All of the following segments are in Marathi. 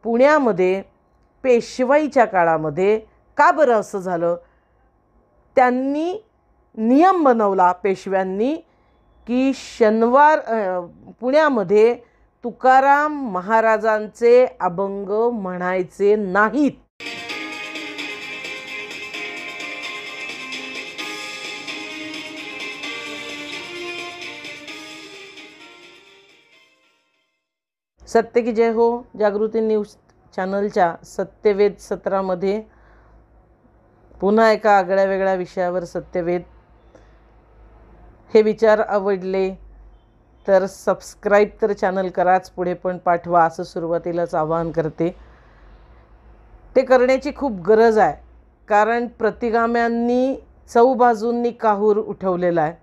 पुण्यामध्ये पेशवाईच्या काळामध्ये का बरं असं झालं? त्यांनी नियम बनवला पेशव्यांनी की पुण्यामध्ये तुकाराम महाराजांचे अभंग म्हणायचे नाहीत. सत्य की जय हो. जागृती न्यूज चॅनलच्या सत्यवेद सत्रामध्ये पुन्हा एका आगळ्या वेगळ्या विषयावर सत्यवेद. हे विचार आवडले तर सबस्क्राईब तर चॅनल कराच, पुढे पण पाठवा असं सुरुवातीलाच आवाहन करते. ते करण्याची खूप गरज आहे, कारण प्रतिगाम्यांनी चौबाजूंनी काहूर उठवलेला आहे.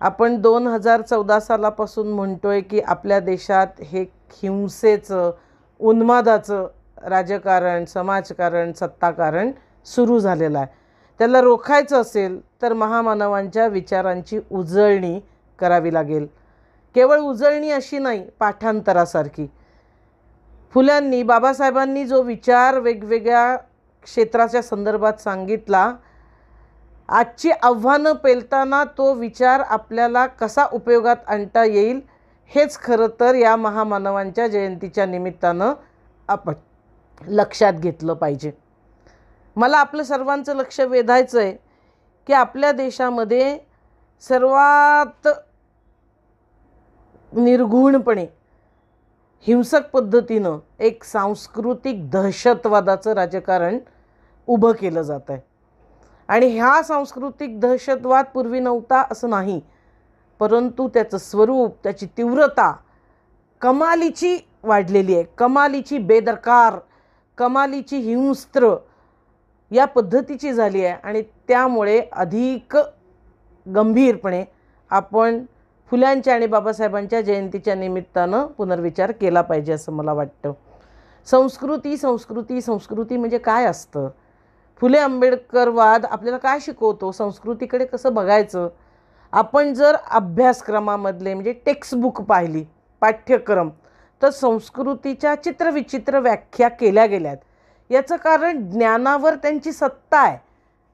आपण 2014 सालापासून म्हणतोय की आपल्या देशात हे हिंसेचं, उन्मादाचं राजकारण, समाजकारण, सत्ताकारण सुरू झालेलं आहे. त्याला रोखायचं असेल तर महामानवांच्या विचारांची उजळणी करावी लागेल. केवळ उजळणी अशी नाही, पाठांतरासारखी. फुल्यांनी, बाबासाहेबांनी जो विचार वेगवेगळ्या क्षेत्राच्या संदर्भात सांगितला, आजची आव्हानं पेलताना तो विचार आपल्याला कसा उपयोगात आणता येईल हेच खरं तर या महामानवांच्या जयंतीच्या निमित्तानं आपण लक्षात घेतलं पाहिजे. मला आपलं सर्वांचं लक्ष वेधायचं आहे की आपल्या देशामध्ये सर्वात निर्घुणपणे हिंसक पद्धतीनं एक सांस्कृतिक दहशतवादाचं राजकारण उभं केलं जात आहे. आणि ह्या सांस्कृतिक दहशतवाद पूर्वी नव्हता असं नाही, परंतु त्याचं स्वरूप, त्याची तीव्रता कमालीची वाढलेली आहे. कमालीची बेदरकार, कमालीची हिंस्त्र या पद्धतीची झाली आहे. आणि त्यामुळे अधिक गंभीरपणे आपण फुल्यांच्या आणि बाबासाहेबांच्या जयंतीच्या निमित्तानं पुनर्विचार केला पाहिजे असं मला वाटतं. संस्कृती संस्कृती संस्कृती म्हणजे काय असतं? फुले आंबेडकरवाद आपल्याला काय शिकवतो? संस्कृतीकडे कसं बघायचं? आपण जर अभ्यासक्रमामधले म्हणजे टेक्स्टबुक पाहिली, पाठ्यक्रम, तर संस्कृतीच्या चित्रविचित्र व्याख्या केल्या गेल्यात. याचं कारण ज्ञानावर त्यांची सत्ता आहे.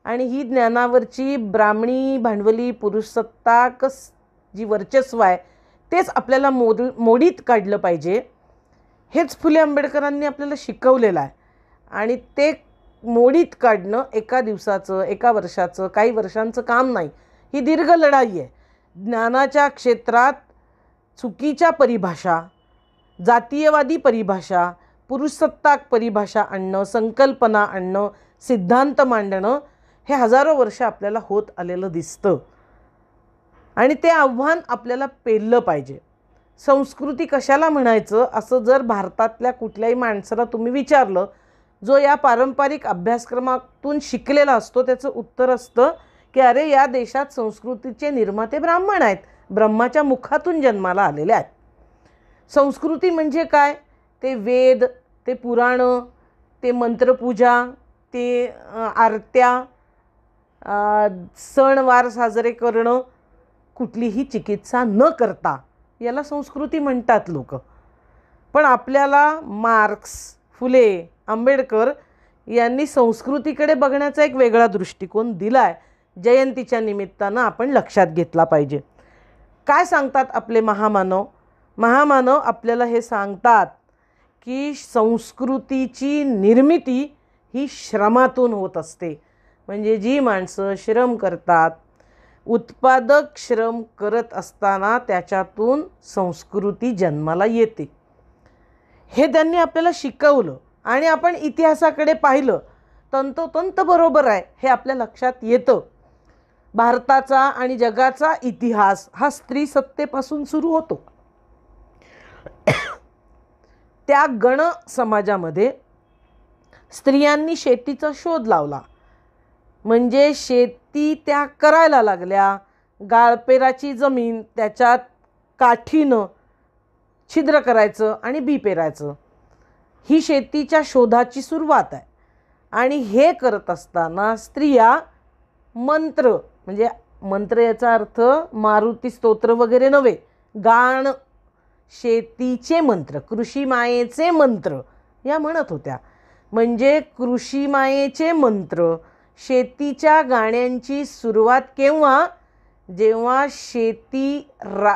आणि ही ज्ञानावरची ब्राह्मणी, भांडवली, पुरुषसत्ताक जी वर्चस्व आहे तेच आपल्याला मोडीत काढलं पाहिजे. हेच फुले आंबेडकरांनी आपल्याला शिकवलेलं आहे. आणि ते मोडीत काढणं एका दिवसाचं, एका वर्षाचं, काही वर्षांचं काम नाही. ही दीर्घ लढाई आहे. ज्ञानाच्या क्षेत्रात चुकीच्या परिभाषा, जातीयवादी परिभाषा, पुरुषसत्ताक परिभाषा आणणं, संकल्पना आणणं, सिद्धांत मांडणं हे हजारो वर्ष आपल्याला होत आलेलं दिसतं. आणि ते आव्हान आपल्याला पेललं पाहिजे. संस्कृती कशाला म्हणायचं असं जर भारतातल्या कुठल्याही माणसाला तुम्ही विचारलं, जो या पारंपरिक अभ्यासक्रमातून शिकलेला असतो, त्याचं उत्तर असतं की अरे या देशात संस्कृतीचे निर्माते ब्राह्मण आहेत, ब्रह्माच्या मुखातून जन्माला आलेले आहेत. संस्कृती म्हणजे काय? ते वेद, ते पुराणं, ते मंत्रपूजा, ते आरत्या, सणवार साजरे करणं, कुठलीही चिकित्सा न करता याला संस्कृती म्हणतात लोक. पण आपल्याला मार्क्स, फुले, आंबेडकर यांनी संस्कृतीकडे बघण्याचा एक वेगळा दृष्टिकोन दिला आहे. जयंतीच्या निमित्तानं आपण लक्षात घेतला पाहिजे. काय सांगतात आपले महामानव? महामानव आपल्याला हे सांगतात की संस्कृतीची निर्मिती ही श्रमातून होत असते. म्हणजे जी माणसं श्रम करतात, उत्पादक श्रम करत असताना त्याच्यातून संस्कृती जन्माला येते. हे त्यांनी आपल्याला शिकवलं. आणि आपण इतिहासाकडे पाहिलं, तंतोतंत बरोबर आहे हे आपल्या लक्षात येतं. भारताचा आणि जगाचा इतिहास हा स्त्री सत्तेपासून सुरू होतो. त्या गण समाजामध्ये स्त्रियांनी शेतीचा शोध लावला. म्हणजे शेती त्या करायला लागल्या. गाळपेराची जमीन, त्याच्यात काठीनं छिद्र करायचं आणि बी पेरायचं, ही शेतीच्या शोधाची सुरुवात आहे. आणि हे करत असताना स्त्रिया मंत्र, म्हणजे मंत्र याचा अर्थ मारुती स्तोत्र वगैरे नव्हे, गाण, शेतीचे मंत्र, कृषी मायेचे मंत्र या म्हणत होत्या. म्हणजे कृषीमायेचे मंत्र, शेतीच्या गाण्यांची सुरुवात केव्हा? जेव्हा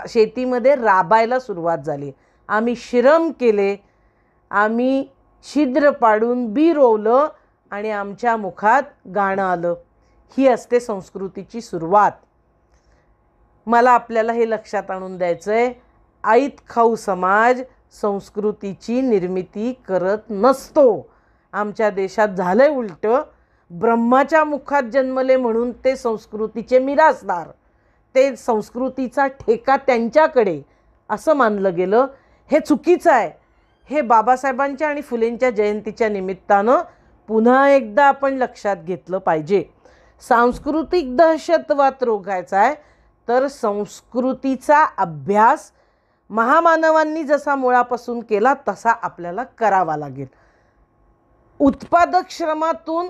शेतीमध्ये राबायला सुरुवात झाली. आम्ही श्रम केले, आम्ही छिद्र पाडून बी रोवलं आणि आमच्या मुखात गाणं आलं. ही असते संस्कृतीची सुरुवात. मला आपल्याला हे लक्षात आणून द्यायचं आहे, आईत खाऊ समाज संस्कृतीची निर्मिती करत नसतो. आमच्या देशात झालंय उलटं. ब्रह्माच्या मुखात जन्मले म्हणून ते संस्कृतीचे मिरासदार, ते संस्कृतीचा ठेका त्यांच्याकडे असं मानलं गेलं. हे चुकीचं आहे. हे बाबासाहेबांच्या आणि फुलेंच्या जयंतीच्या निमित्तानं पुन्हा एकदा आपण लक्षात घेतलं पाहिजे. सांस्कृतिक दहशतवाद रोखायचा आहे तर संस्कृतीचा अभ्यास महामानवांनी जसा मुळापासून केला तसा आपल्याला करावा लागेल. उत्पादक श्रमातून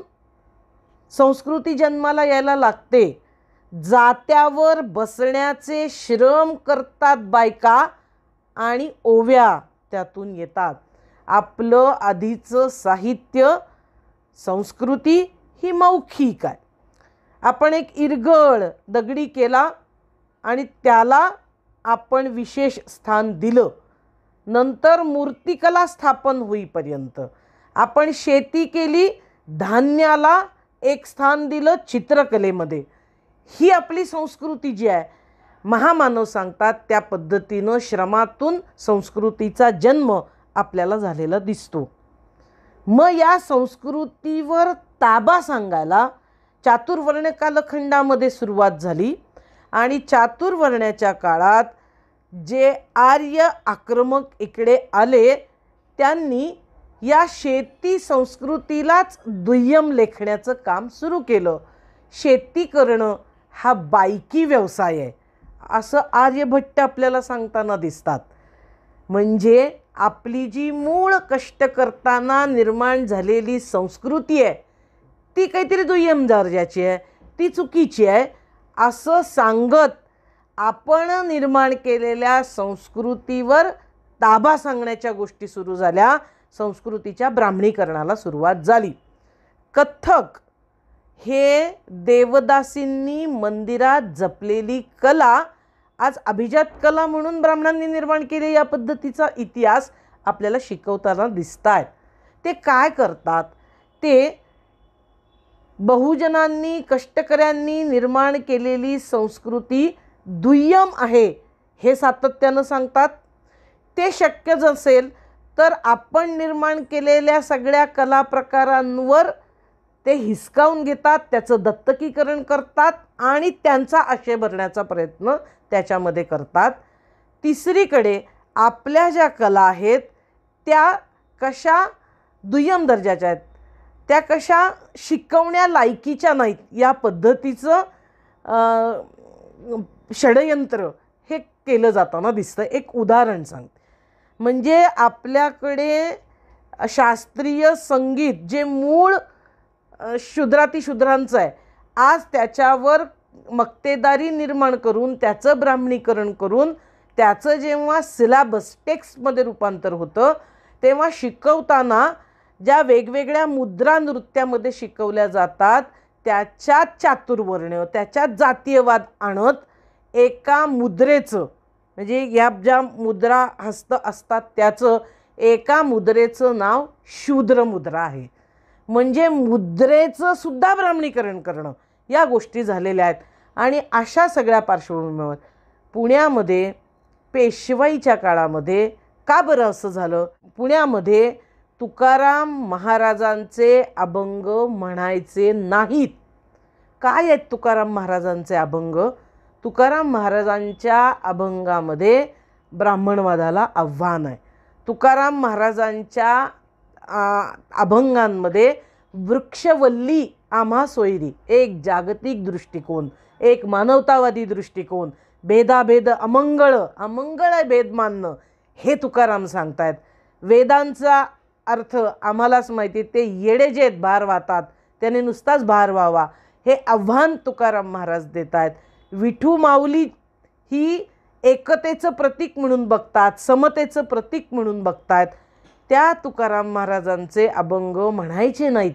संस्कृती जन्माला यायला लागते. जात्यावर बसण्याचे श्रम करतात बायका आणि ओव्या त्यातून येतात. आपलं आधीचं साहित्य, संस्कृती ही मौखिक आहे. आपण एक इरगळ दगडी केला आणि त्याला आपण विशेष स्थान दिलं. नंतर मूर्तिकला स्थापन होईपर्यंत आपण शेती केली, धान्याला एक स्थान दिलं चित्रकलेमध्ये. ही आपली संस्कृती जी आहे, महामानव सांगतात त्या पद्धतीनं श्रमातून संस्कृतीचा जन्म आपल्याला झालेला दिसतो. मग या संस्कृतीवर ताबा सांगायला चातुर्वर्ण कालखंडामध्ये सुरुवात झाली आणि चातुर्वर्ण्याच्या काळात जे आर्य आक्रमक इकडे आले त्यांनी या शेती संस्कृतीलाच दुय्यम लेखण्याचं काम सुरू केलं. शेती करणं हा बायकी व्यवसाय आहे असं आर्यभट्ट आपल्याला सांगताना दिसतात. म्हणजे आपली जी मूळ कष्ट करताना निर्माण झालेली संस्कृती आहे ती काहीतरी दुय्यम दर्जाची आहे, ती चुकीची आहे असं सांगत आपण निर्माण केलेल्या संस्कृतीवर ताबा सांगण्याच्या गोष्टी सुरू झाल्या. संस्कृतीच्या ब्राह्मणीकरणाला सुरुवात झाली. कथ्थक हे देवदासींनी मंदिरात जपलेली कला आज अभिजात कला म्हणून ब्राह्मणांनी निर्माण केले. या पद्धतीचा इतिहास आपल्याला शिकवताना दिसत आहेत. ते काय करतात? ते बहुजनांनी, कष्टकऱ्यांनी निर्माण केलेली संस्कृती दुय्यम आहे हे सातत्यानं सांगतात. ते शक्य नसेल तर आपण निर्माण केलेल्या सगळ्या कला प्रकारांवर ते हिसकावून घेतात, त्याचं दत्तकीकरण करतात आणि त्यांचा आशय भरण्याचा प्रयत्न त्याच्यामध्ये करतात. तिसरीकडे आपल्या ज्या कला आहेत त्या कशा दुय्यम दर्जाच्या आहेत, त्या कशा शिकवण्या लायकीच्या नाहीत, या पद्धतीचं षडयंत्र हे केलं जाताना दिसतं. एक उदाहरण सांगते. म्हणजे आपल्याकडे शास्त्रीय संगीत जे मूळ शूद्रातिशूद्रांचं आहे, आज त्याच्यावर मक्तेदारी निर्माण करून त्याचं ब्राह्मणीकरण करून त्याचं जेव्हा सिलॅबस टेक्स्टमध्ये रूपांतर होतं तेव्हा शिकवताना ज्या वेगवेगळ्या मुद्रा नृत्यामध्ये शिकवल्या जातात त्याच्यात चातुर्वर्ण, त्याच्यात जातीयवाद आणत एका मुद्रेचं, म्हणजे या ज्या मुद्रा हस्त असतात त्याचं एका मुद्रेचं नाव शूद्र मुद्रा आहे. म्हणजे मुद्रेचं सुद्धा ब्राह्मणीकरण करणं या गोष्टी झालेल्या आहेत. आणि अशा सगळ्या पार्श्वभूमीवर पुण्यामध्ये पेशवाईच्या काळामध्ये का बरं असं झालं? पुण्यामध्ये तुकाराम महाराजांचे अभंग म्हणायचे नाहीत. काय आहेत तुकाराम महाराजांचे अभंग? तुकाराम महाराजांच्या अभंगामध्ये ब्राह्मणवादाला आव्हान आहे. तुकाराम महाराजांच्या अभंगांमध्ये वृक्षवल्ली आम्हा सोयरी, एक जागतिक दृष्टिकोन, एक मानवतावादी दृष्टिकोन, भेदाभेद अमंगळ आहे भेद मानणं, हे तुकाराम सांगतायत. वेदांचा अर्थ आम्हालाच माहिती, ते येडे जे आहेत भार वाहतात त्याने नुसताच भार व्हावा, हे आव्हान तुकाराम महाराज देत आहेत. विठू माऊली ही एकतेचं प्रतीक म्हणून बघतात, समतेचं प्रतीक म्हणून बघतात. त्या तुकाराम महाराजांचे अभंग म्हणायचे नाहीत.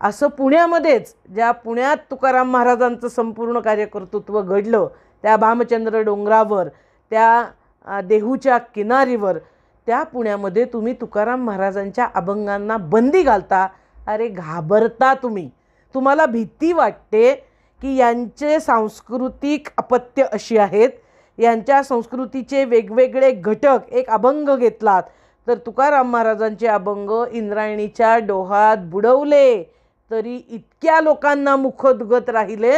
असं पुण्यामध्येच, ज्या पुण्यात तुकाराम महाराजांचं संपूर्ण कार्यकर्तृत्व घडलं, त्या भामचंद्र डोंगरावर, त्या देहूच्या किनारीवर, त्या पुण्यामध्ये तुम्ही तुकाराम महाराजांच्या अभंगांना बंदी घालता. अरे घाबरता तुम्ही. तुम्हाला भीती वाटते की यांचे सांस्कृतिक अपत्य अशी आहेत, यांच्या संस्कृतीचे वेगवेगळे घटक एक अभंग घेतलात तर तुकाराम महाराजांचे अभंग इंद्रायणीच्या डोहात बुडवले तरी इतक्या लोकांना मुखोद्गत राहिले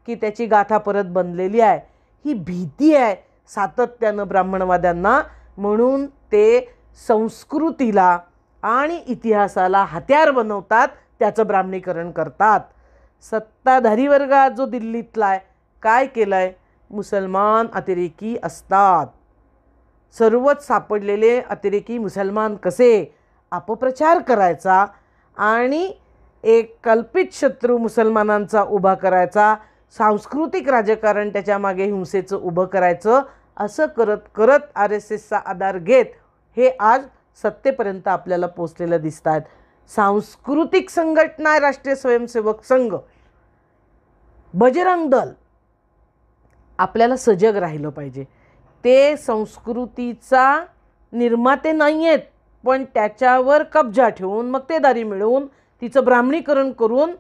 की त्याची गाथा परत बनलेली आहे. ही भीती आहे सातत्यानं ब्राह्मणवाद्यांना. म्हणून ते संस्कृतीला आणि इतिहासाला हत्यार बनवतात, त्याचं ब्राह्मणीकरण करतात. सत्ताधारी वर्ग जो दिल्लीतला आहे, काय केलं आहे? मुसलमान अतिरेकी असतात. सर्वच सापडलेले अतिरेकी मुसलमान कसे अपप्रचार करायचा आणि एक कल्पित शत्रू मुसलमानांचा उभा करायचा, सांस्कृतिक राजकारण त्याच्या मागे हिंसेचं उभं करायचं, असं करत करत RSSचा आधार घेत हे आज सत्तेपर्यंत आपल्याला पोचलेलं दिसत आहेत. सांस्कृतिक संघटना आहे राष्ट्रीय स्वयंसेवक संघ, बजरंग दल. आपल्याला सजग राहिलं पाहिजे. ते संस्कृतीचा निर्माते नाही आहेत, पण त्याच्यावर कब्जा ठेवून मक्तेदारी मिळवून तिचं ब्राह्मणीकरण करून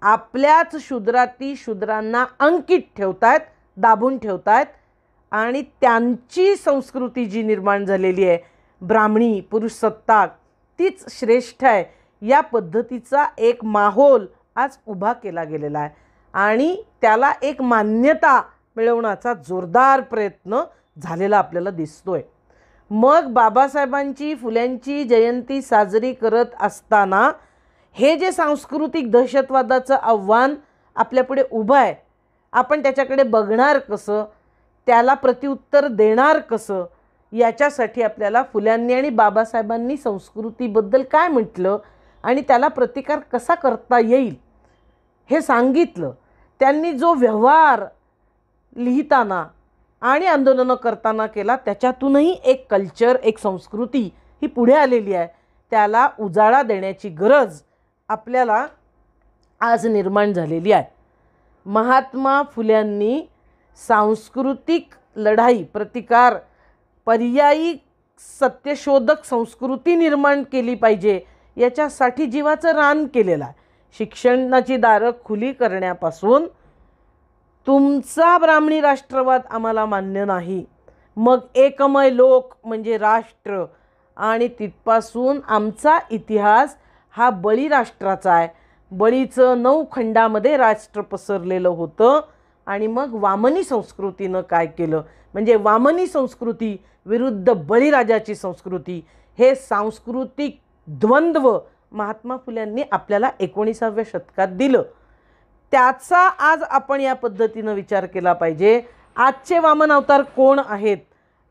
आपल्याच शूद्राती शूद्रांना अंकित ठेवतायत, दाबून ठेवतायत. आणि त्यांची संस्कृती जी निर्माण झालेली आहे ब्राह्मणी पुरुषसत्ताक, तीच श्रेष्ठ आहे. या पद्धतीचा एक माहोल आज उभा केला गेलेला आहे आणि त्याला एक मान्यता मिळवण्याचा जोरदार प्रयत्न झालेला आपल्याला दिसतोय. मग बाबासाहेबांची फुल्यांची जयंती साजरी करत असताना हे जे सांस्कृतिक दहशतवादाचं आव्हान आपल्यापुढे उभं आहे, आपण त्याच्याकडे बघणार कसं, त्याला प्रत्युत्तर देणार कसं, याच्यासाठी आपल्याला फुल्यांनी आणि बाबासाहेबांनी संस्कृतीबद्दल काय म्हटलं आणि त्याला प्रतिकार कसा करता येईल हे सांगितलं. त्यांनी जो व्यवहार लिहिताना आणि आंदोलनं करताना केला, त्याच्यातूनही एक कल्चर, एक संस्कृती ही पुढे आलेली आहे. त्याला उजाळा देण्याची गरज आपल्याला आज निर्माण झालेली आहे. महात्मा फुल्यांनी सांस्कृतिक लढाई, प्रतिकार, पर्यायी सत्यशोधक संस्कृती निर्माण केली पाहिजे, याच्यासाठी जीवाचं रान केलेलं आहे. शिक्षणाची दारं खुली करण्यापासून तुमचा ब्राह्मणी राष्ट्रवाद आम्हाला मान्य नाही, मग एकमय लोक म्हणजे राष्ट्र, आणि तिथपासून आमचा इतिहास हा बळीराष्ट्राचा आहे. बळीचं 9 खंडामध्ये राष्ट्र पसरलेलं होतं आणि मग वामनी संस्कृतीनं काय केलं, म्हणजे वामनी संस्कृती विरुद्ध बळीराजाची संस्कृती, हे सांस्कृतिक द्वंद्व महात्मा फुल्यांनी आपल्याला 19व्या शतकात दिलं. त्याचा आज आपण या पद्धतीनं विचार केला पाहिजे. आजचे वामन अवतार कोण आहेत?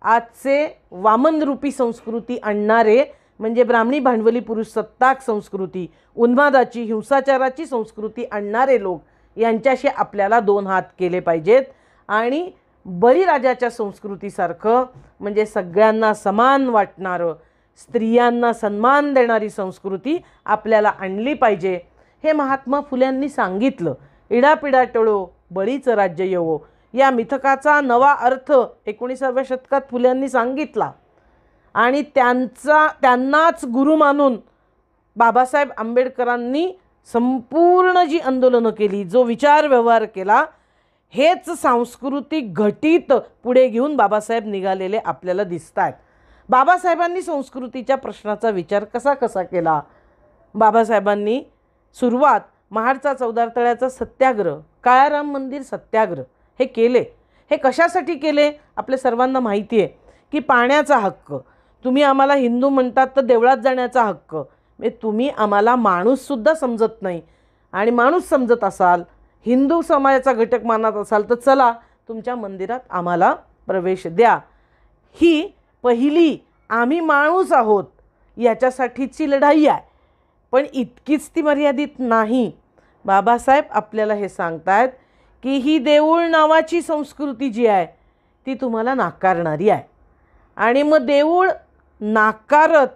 आजचे वामनरूपी संस्कृती आणणारे म्हणजे ब्राह्मणी भांडवली पुरुषसत्ताक संस्कृती, उन्मादाची हिंसाचाराची संस्कृती आणणारे लोक, यांच्याशी आपल्याला 2 हात केले पाहिजेत. आणि बळीराजाच्या संस्कृतीसारखं म्हणजे सगळ्यांना समान वाटणारं, स्त्रियांना सन्मान देणारी संस्कृती आपल्याला आणली पाहिजे. हे महात्मा फुल्यांनी सांगितलं. इडापिडा टळो बळीचं राज्य येवो, या मिथकाचा नवा अर्थ 19व्या शतकात फुल्यांनी सांगितला. आणि त्यांनाच गुरु मानून बाबासाहेब आंबेडकरांनी संपूर्ण जी आंदोलनं केली, जो विचार व्यवहार केला, हेच सांस्कृतिक घटित पुढे घेऊन बाबासाहेब निघालेले आपल्याला दिसत आहेत. बाबासाहेबांनी संस्कृतीच्या प्रश्नाचा विचार कसा कसा केला? बाबासाहेबांनी सुरुवात महाडचा चौदार तळ्याचा सत्याग्रह, काळाराम मंदिर सत्याग्रह हे केले. हे कशासाठी केले? आपल्या सर्वांना माहिती आहे की पाण्याचा हक्क, तुम्ही आम्हाला हिंदू म्हणतात तर देवळात जाण्याचा हक्क, म्हणजे तुम्ही आम्हाला माणूससुद्धा समजत नाही आणि माणूस समजत असाल, हिंदू समाजाचा घटक मानत असाल तर चला तुमच्या मंदिरात आम्हाला प्रवेश द्या. ही पहिली आम्ही माणूस आहोत याच्यासाठीची लढाई आहे. पण इतकीच ती मर्यादित नाही. बाबासाहेब आपल्याला हे सांगतायत की ही देऊळ नावाची संस्कृती जी आहे ती तुम्हाला नाकारणारी आहे. आणि मग देऊळ नाकारत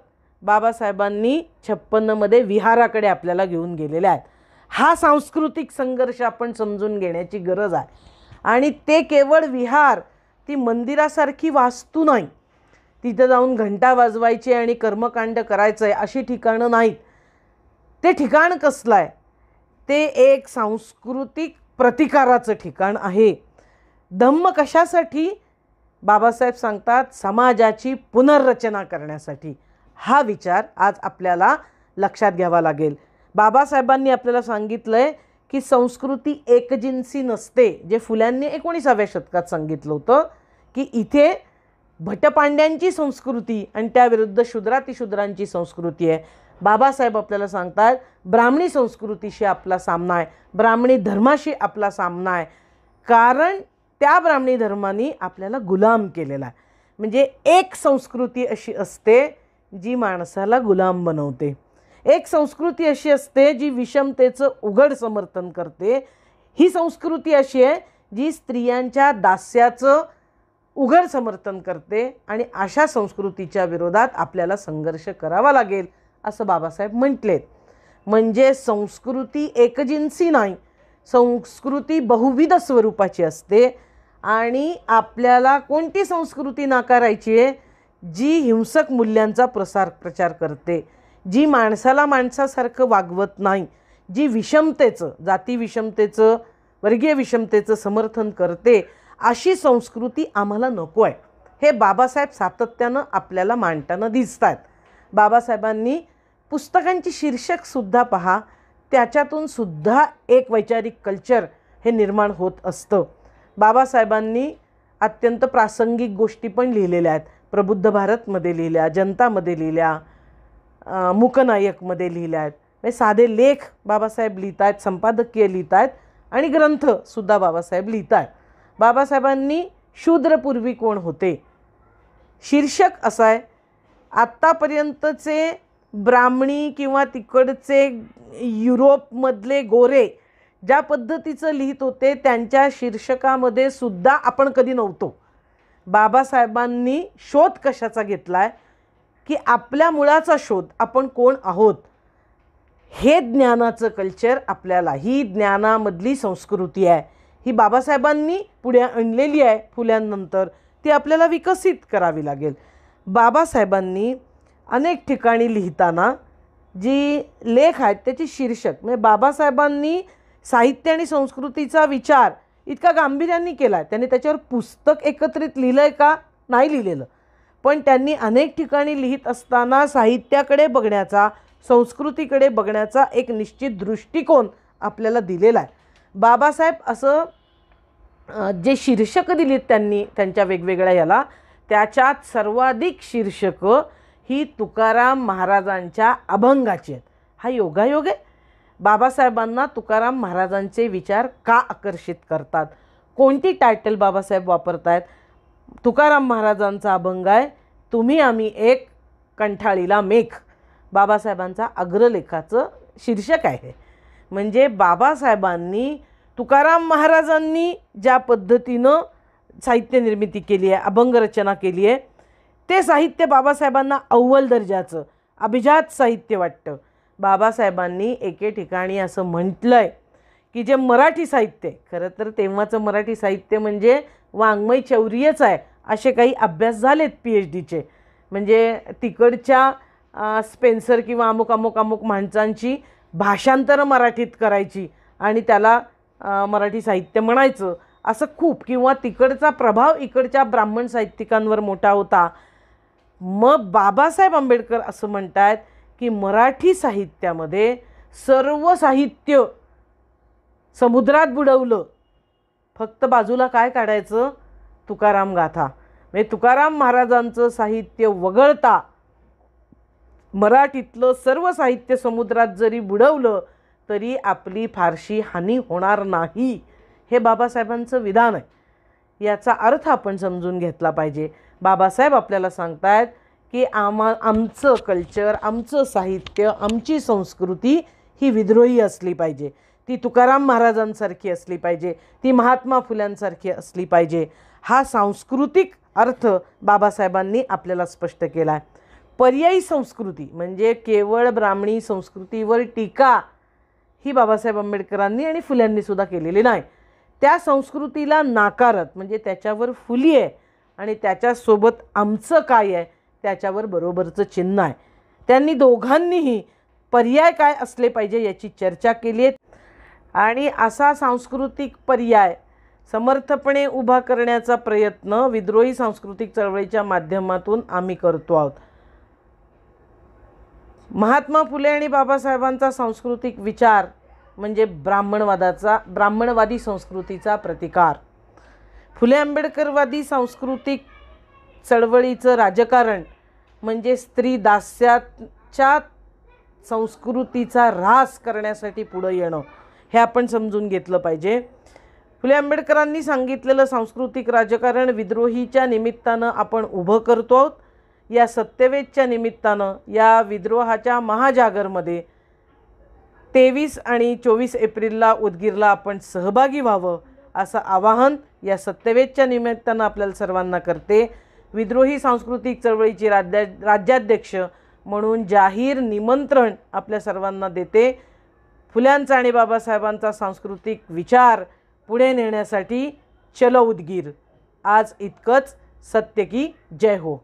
बाबासाहेबांनी 56मध्ये विहाराकडे आपल्याला घेऊन गेलेले आहेत. हा सांस्कृतिक संघर्ष आपण समजून घेण्याची गरज आहे. आणि ते केवळ विहार, ती मंदिरासारखी वास्तू नाही, तिथं जाऊन घंटा वाजवायची आणि कर्मकांड करायचं आहे अशी ठिकाणं नाहीत. ते ठिकाण कसलं आहे? ते एक सांस्कृतिक प्रतिकाराचं ठिकाण आहे. धम्म कशासाठी? बाबासाहेब सांगतात, समाजाची पुनर्रचना करण्यासाठी. हा विचार आज आपल्याला लक्षात घ्यावा लागेल. बाबासाहेबांनी आपल्याला सांगितलंय की संस्कृती एकजिन्सी नसते, जे फुल्यांनी 19व्या शतकात सांगितलं होतं की इथे भटपांड्यांची संस्कृती आणि त्याविरुद्ध शूद्रातिशूद्रांची संस्कृती आहे. बाबासाहेब आपल्याला सांगतात ब्राह्मणी संस्कृतीशी आपला सामना आहे, ब्राह्मणी धर्माशी आपला सामना आहे, कारण त्या ब्राह्मणी धर्माने आपल्याला गुलाम केलेला आहे. म्हणजे एक संस्कृती अशी असते जी माणसाला गुलाम बनवते, एक संस्कृती अशी असते जी विषमतेचं उघड समर्थन करते, ही संस्कृती अशी आहे जी स्त्रियांच्या दास्याचं उघड समर्थन करते. आणि अशा संस्कृतीच्या विरोधात आपल्याला संघर्ष करावा लागेल असं बाबासाहेब म्हटलेत. म्हणजे संस्कृती एकजिन्सी नाही, संस्कृती बहुविध स्वरूपाची असते. आणि आपल्याला कोणती संस्कृती नाकारायची आहे? जी हिंसक मूल्यांचा प्रचार करते, जी माणसाला माणसासारखं वागवत नाही, जी विषमतेचं, जाती विषमतेचं, वर्गीय विषमतेचं समर्थन करते, अशी संस्कृती आम्हाला नको आहे. हे बाबासाहेब सातत्यानं आपल्याला मांडताना दिसत आहेत. बाबासाहेबांनी पुस्तकांची शीर्षकसुद्धा पहा, त्याच्यातून सुद्धा एक वैचारिक कल्चर हे निर्माण होत असतं. बाबासाहेबांनी अत्यंत प्रासंगिक गोष्टी पण लिहिलेल्या आहेत. प्रबुद्ध भारतमध्ये लिहिल्या, जनतामध्ये लिहिल्या, मूकनायकमध्ये लिहिल्या आहेत. म्हणजे साधे लेख बाबासाहेब लिहित आहेत, संपादकीय लिहित आहेत आणि ग्रंथसुद्धा बाबासाहेब लिहित आहेत. बाबासाहेबांनी शूद्रपूर्वी कोण होते शीर्षक असं आहे. आत्तापर्यंतचे ब्राह्मणी किंवा तिकडचे युरोपमधले गोरे ज्या पद्धतीचं लिहित होते त्यांच्या शीर्षकामध्ये सुद्धा आपण कधी नव्हतो. बाबासाहेबांनी शोध कशाचा घेतला आहे की आपल्या मुळाचा शोध, आपण कोण आहोत, हे ज्ञानाचं कल्चर आपल्याला, ही ज्ञानामधली संस्कृती आहे, ही बाबासाहेबांनी पुढे आणलेली आहे. फुल्यांनंतर ती आपल्याला विकसित करावी लागेल. बाबासाहेबांनी अनेक ठिकाणी लिहिताना जी लेख आहेत त्याची शीर्षक, म्हणजे बाबासाहेबांनी साहित्य आणि संस्कृतीचा विचार इतका गांभीर्याने केला आहे. त्यांनी त्याच्यावर पुस्तक एकत्रित लिहिलं आहे का? नाही लिहिलेलं. पण त्यांनी अनेक ठिकाणी लिहित असताना साहित्याकडे बघण्याचा, संस्कृतीकडे बघण्याचा एक निश्चित दृष्टिकोन आपल्याला दिलेला आहे. बाबासाहेब असं जे शीर्षकं दिलीत त्यांनी त्यांच्या वेगवेगळ्या याला, त्याच्यात सर्वाधिक शीर्षकं ही तुकाराम महाराजांच्या अभंगाची आहेत. हा योगायोग आहे. बाबासाहेबांना तुकाराम महाराजांचे विचार का आकर्षित करतात? कोणती टायटल बाबासाहेब वापरत आहेत? तुकाराम महाराजांचा अभंग आहे तुम्ही आम्ही एक, कंठाळीला मेघ. बाबासाहेबांचा अग्रलेखाचं शीर्षक आहे. म्हणजे बाबासाहेबांनी, तुकाराम महाराजांनी ज्या पद्धतीनं साहित्य निर्मिती केली आहे, अभंग रचना केली आहे, ते साहित्य बाबासाहेबांना अव्वल दर्जाचं अभिजात साहित्य वाटतं. बाबासाहेबांनी एके ठिकाणी असं म्हटलं आहे की जे मराठी साहित्य, खरं तर तेव्हाचं मराठी साहित्य म्हणजे वाङ्मय चौर्यच आहे, असे काही अभ्यास झालेत PhDचे. म्हणजे तिकडच्या स्पेन्सर किंवा अमुक अमुक अमुक माणसांची भाषांतरं मराठीत करायची आणि त्याला मराठी साहित्य म्हणायचं, असं खूप. किंवा तिकडचा प्रभाव इकडच्या ब्राह्मण साहित्यिकांवर मोठा होता. मग बाबासाहेब आंबेडकर असं म्हणतात की मराठी साहित्यामध्ये सर्व साहित्य समुद्रात बुडवलं, फक्त बाजूला काय काढायचं? तुकाराम गाथा. म्हणजे तुकाराम महाराजांचं साहित्य वगळता मराठीतलं सर्व साहित्य समुद्रात जरी बुडवलं तरी आपली फारशी हानी होणार नाही, हे बाबासाहेबांचं विधान आहे. याचा अर्थ आपण समजून घेतला पाहिजे. बाबासाहेब आपल्याला सांगतायत की आमचं कल्चर, आमचं साहित्य, आमची संस्कृती ही विद्रोही असली पाहिजे, ती तुकाराम महाराजांसारखी असली पाहिजे, ती महात्मा फुल्यांसारखी असली पाहिजे. हा सांस्कृतिक अर्थ बाबासाहेबांनी आपल्याला स्पष्ट केला आहे. पर्यायी संस्कृती म्हणजे केवळ ब्राह्मणी संस्कृतीवर टीका ही बाबासाहेब आंबेडकरांनी आणि फुल्यांनी सुद्धा केलेली नाही. त्या संस्कृतीला नाकारत म्हणजे त्याच्यावर फुली आहे आणि त्याच्यासोबत आमचं काय आहे त्याच्यावर बरोबरचं चिन्ह आहे. त्यांनी दोघांनीही पर्याय काय असले पाहिजे याची चर्चा केली आहे आणि असा सांस्कृतिक पर्याय समर्थपणे उभा करण्याचा प्रयत्न विद्रोही सांस्कृतिक चळवळीच्या माध्यमातून आम्ही करतो आहोत. महात्मा फुले आणि बाबासाहेबांचा सांस्कृतिक विचार म्हणजे ब्राह्मणवादी संस्कृतीचा प्रतिकार. फुले आंबेडकरवादी सांस्कृतिक चळवळीचं राजकारण म्हणजे स्त्री दास्याच्या संस्कृतीचा ऱ्हास करण्यासाठी पुढे येणं हे आपण समजून घेतलं पाहिजे. फुले आंबेडकरांनी सांगितलेलं सांस्कृतिक राजकारण विद्रोहीच्या निमित्तानं आपण उभं करतो आहोत. या सत्यवेदच्या निमित्तानं या विद्रोहाच्या महाजागरमध्ये 23 आणि 24 एप्रिलला उदगीरला आपण सहभागी व्हावं असं आवाहन या सत्यवेदच्या निमित्तानं आपल्याला सर्वांना करते. विद्रोही सांस्कृतिक चळवळीचे राज्याध्यक्ष म्हणून जाहीर निमंत्रण आपल्या सर्वांना देते. फुल्यांचा आणि बाबासाहेबांचा सांस्कृतिक विचार पुढे नेण्यासाठी चलो उदगीर. आज इतकंच. सत्य की जय हो.